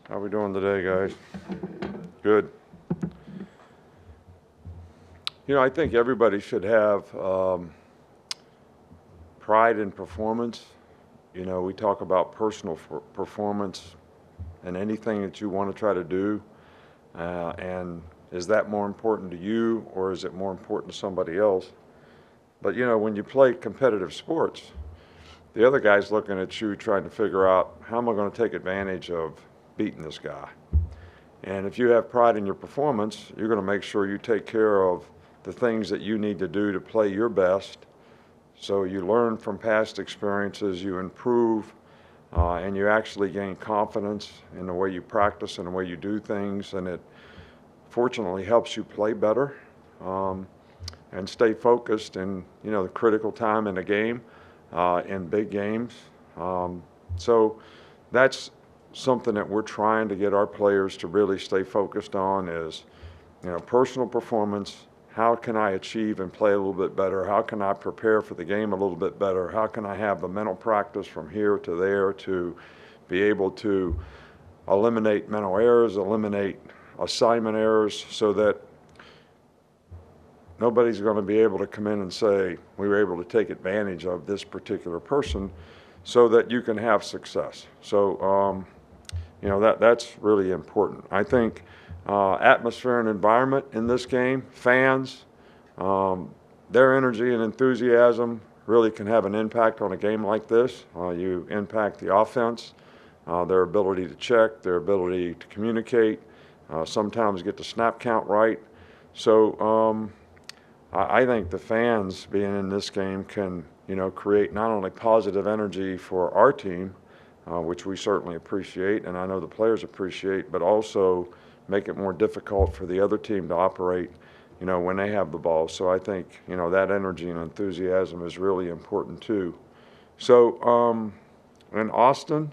How we doing today, guys? Good. I think everybody should have pride in performance. We talk about personal performance and anything that you want to try to do. And is that more important to you or is it more important to somebody else? But, when you play competitive sports, the other guy's looking at you trying to figure out how am I going to take advantage of beating this guy. And if you have pride in your performance, you're going to make sure you take care of the things that you need to do to play your best. So you learn from past experiences, you improve, and you actually gain confidence in the way you practice and the way you do things. And it fortunately helps you play better and stay focused in the critical time in the game, in big games. So that's something that we're trying to get our players to really stay focused on is, personal performance. How can I achieve and play a little bit better? How can I prepare for the game a little bit better? How can I have the mental practice from here to there to be able to eliminate mental errors, eliminate assignment errors so that nobody's going to be able to come in and say, we were able to take advantage of this particular person so that you can have success. So, that's really important. I think atmosphere and environment in this game, fans, their energy and enthusiasm really can have an impact on a game like this. You impact the offense, their ability to check, their ability to communicate, sometimes get the snap count right. So I think the fans being in this game can, create not only positive energy for our team, which we certainly appreciate, and I know the players appreciate, but also make it more difficult for the other team to operate, when they have the ball. So I think, that energy and enthusiasm is really important too. So in Austin,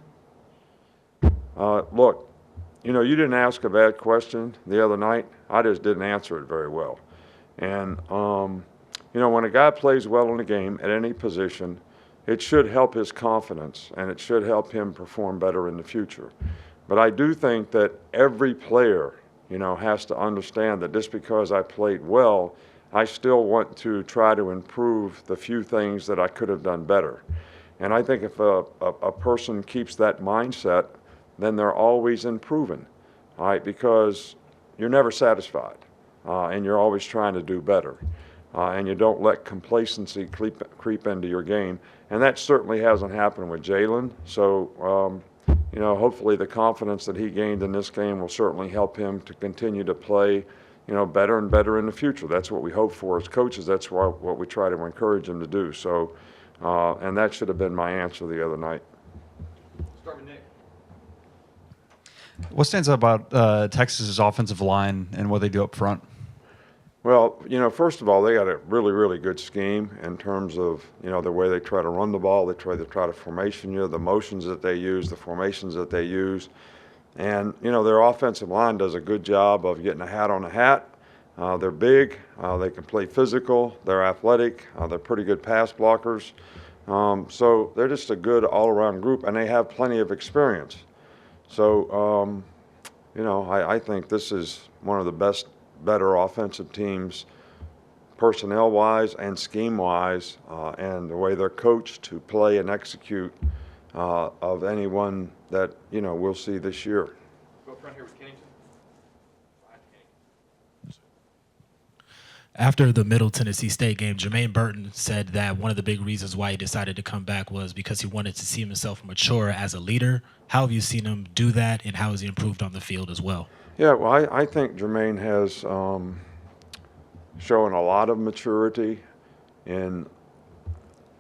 look, you didn't ask a bad question the other night. I just didn't answer it very well. And, when a guy plays well in a game at any position, it should help his confidence and it should help him perform better in the future. But I do think that every player, has to understand that just because I played well, I still want to try to improve the few things that I could have done better. And I think if a person keeps that mindset, then they're always improving, all right, because you're never satisfied and you're always trying to do better. And you don't let complacency creep into your game. And that certainly hasn't happened with Jalen. So, hopefully the confidence that he gained in this game will certainly help him to continue to play, better and better in the future. That's what we hope for as coaches. That's what we try to encourage him to do. So, and that should have been my answer the other night. Start with Nick. What stands out about Texas's offensive line and what they do up front? Well, first of all, they got a really, really good scheme in terms of, the way they try to run the ball. They try to formation you, the motions that they use, the formations that they use. And, their offensive line does a good job of getting a hat on a hat. They're big. They can play physical. They're athletic. They're pretty good pass blockers. So they're just a good all-around group, and they have plenty of experience. So, I think this is one of the better offensive teams personnel-wise and scheme-wise, and the way they're coached to play and execute of anyone that, we'll see this year. Go up front here with Kennington. After the Middle Tennessee State game, Jermaine Burton said that one of the big reasons why he decided to come back was because he wanted to see himself mature as a leader. How have you seen him do that, and how has he improved on the field as well? Yeah, well, I think Jermaine has shown a lot of maturity. And,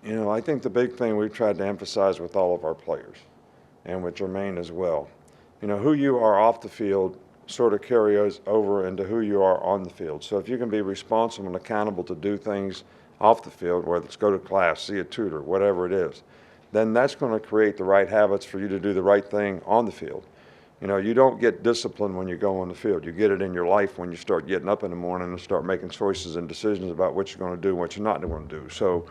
I think the big thing we've tried to emphasize with all of our players and with Jermaine as well, who you are off the field sort of carries over into who you are on the field. So if you can be responsible and accountable to do things off the field, whether it's go to class, see a tutor, whatever it is, then that's going to create the right habits for you to do the right thing on the field. You don't get discipline when you go on the field. You get it in your life when you start getting up in the morning and start making choices and decisions about what you're going to do and what you're not going to do. So,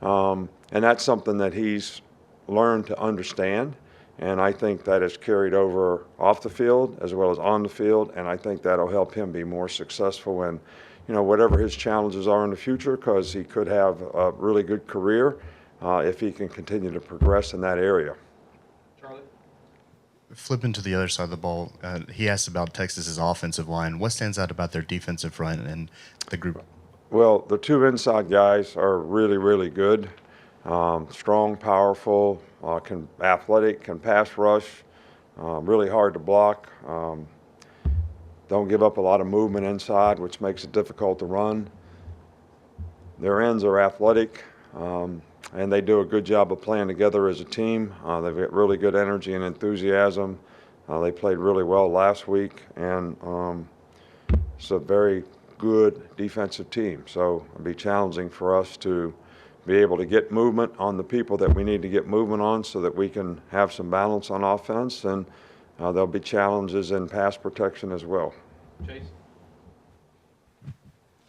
and that's something that he's learned to understand And I think that is carried over off the field as well as on the field, and I think that'll help him be more successful in, whatever his challenges are in the future, because he could have a really good career if he can continue to progress in that area. Charlie? Flipping to the other side of the ball, he asked about Texas's offensive line. What stands out about their defensive front and the group? Well, the two inside guys are really, really good. Strong, powerful, athletic, can pass rush, really hard to block. Don't give up a lot of movement inside, which makes it difficult to run. Their ends are athletic, and they do a good job of playing together as a team. They've got really good energy and enthusiasm. They played really well last week, and it's a very good defensive team. So it'll be challenging for us to be able to get movement on the people that we need to get movement on so that we can have some balance on offense, and there'll be challenges in pass protection as well. Chase?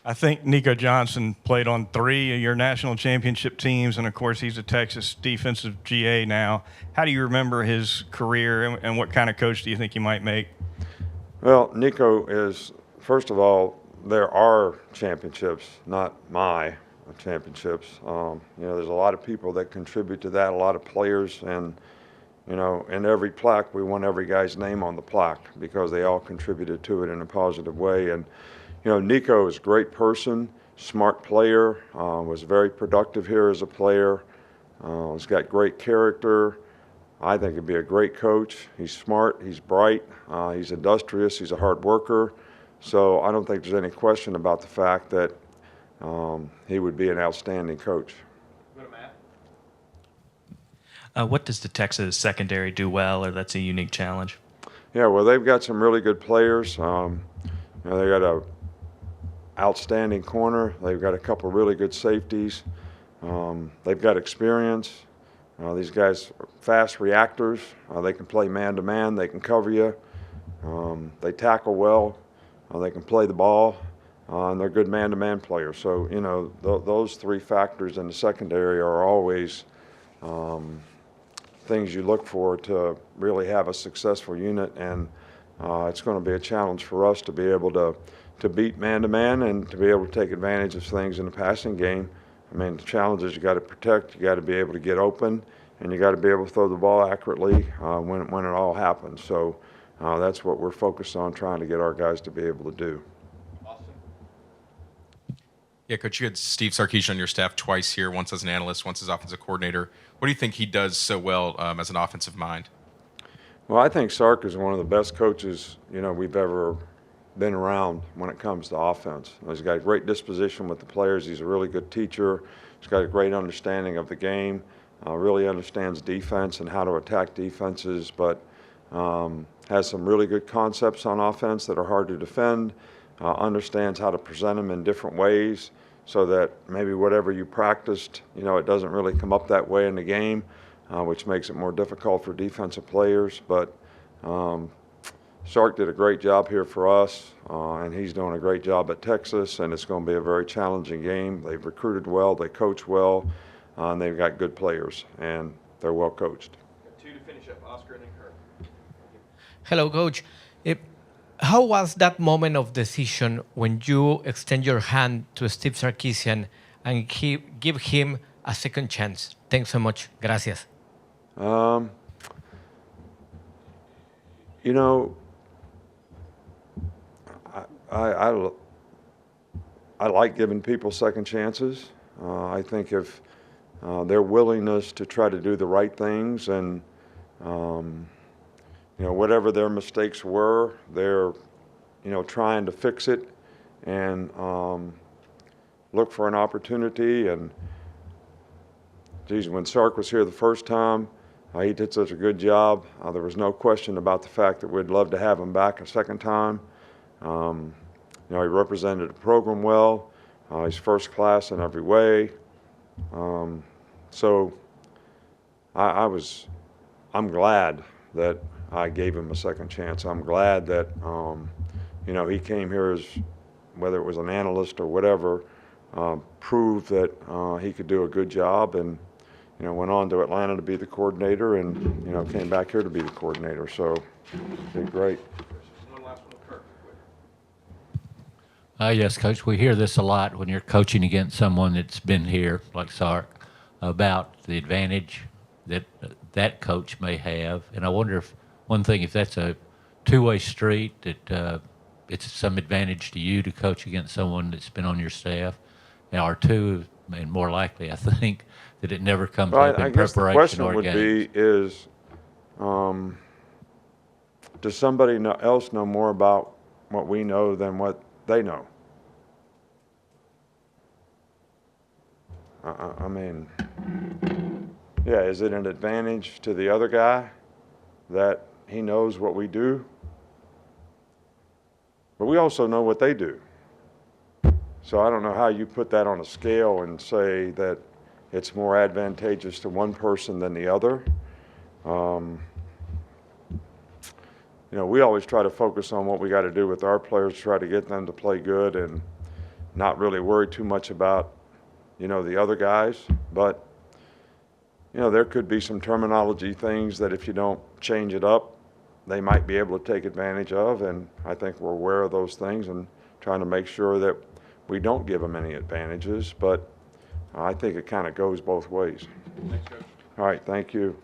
I think Nico Johnson played on 3 of your national championship teams, and of course he's a Texas defensive GA now. How do you remember his career, and what kind of coach do you think he might make? Well, Nico is, first of all, there are championships, not my championships. There's a lot of people that contribute to that, a lot of players, and in every plaque we want every guy's name on the plaque because they all contributed to it in a positive way. And Nico is a great person, smart player, was very productive here as a player. He's got great character. I think he'd be a great coach. He's smart, he's bright, he's industrious, he's a hard worker. So I don't think there's any question about the fact that he would be an outstanding coach. Go to Matt. What does the Texas secondary do well, or that's a unique challenge? Yeah, well, they've got some really good players. They got a outstanding corner. They've got a couple really good safeties. They've got experience. These guys are fast reactors. They can play man-to-man. They can cover you. They tackle well. They can play the ball. And they're good man-to-man players. So, those 3 factors in the secondary are always things you look for to really have a successful unit. And it's going to be a challenge for us to be able to beat man-to-man and to be able to take advantage of things in the passing game. I mean, the challenge is you got to protect, you got to be able to get open, and you got to be able to throw the ball accurately when it all happens. So that's what we're focused on, trying to get our guys to be able to do. Austin? Yeah, Coach, you had Steve Sark on your staff twice here, once as an analyst, once as offensive coordinator. What do you think he does so well as an offensive mind? Well, I think Sark is one of the best coaches, we've ever been around when it comes to offense. He's got a great disposition with the players. He's a really good teacher. He's got a great understanding of the game, really understands defense and how to attack defenses, but has some really good concepts on offense that are hard to defend, understands how to present them in different ways so that maybe whatever you practiced, it doesn't really come up that way in the game, which makes it more difficult for defensive players. But Sark did a great job here for us, and he's doing a great job at Texas, and it's going to be a very challenging game. They've recruited well, they coach well, and they've got good players, and they're well coached. Got 2 to finish up, Oscar and then Kirk. Hello, Coach. How was that moment of decision when you extend your hand to Steve Sarkisian and give him a second chance? Thanks so much. Gracias. I like giving people second chances. I think if their willingness to try to do the right things and whatever their mistakes were, they're trying to fix it and look for an opportunity. And geez, when Sark was here the first time, he did such a good job. There was no question about the fact that we'd love to have him back a second time. He represented the program well. He's first class in every way. So I'm glad that I gave him a second chance. I'm glad that he came here as, whether it was an analyst or whatever, proved that he could do a good job. And you know, went on to Atlanta to be the coordinator and, you know, came back here to be the coordinator. So, did great. One last one with Kirk. Yes, Coach, we hear this a lot when you're coaching against someone that's been here, like Sark, about the advantage that that coach may have. And I wonder if if that's a two-way street, that it's some advantage to you to coach against someone that's been on your staff, or two, and more likely, I think, that it never comes Well, up in I guess the preparation question or would games. be is, does somebody else know more about what we know than what they know? I mean, yeah, is it an advantage to the other guy that he knows what we do? But we also know what they do. So I don't know how you put that on a scale and say that it's more advantageous to one person than the other. You know, we always try to focus on what we got to do with our players, try to get them to play good and not really worry too much about, you know, the other guys. But, you know, there could be some terminology things that if you don't change it up, they might be able to take advantage of. And I think we're aware of those things and trying to make sure that we don't give them any advantages. But I think it kind of goes both ways. Thanks, Coach. All right, thank you.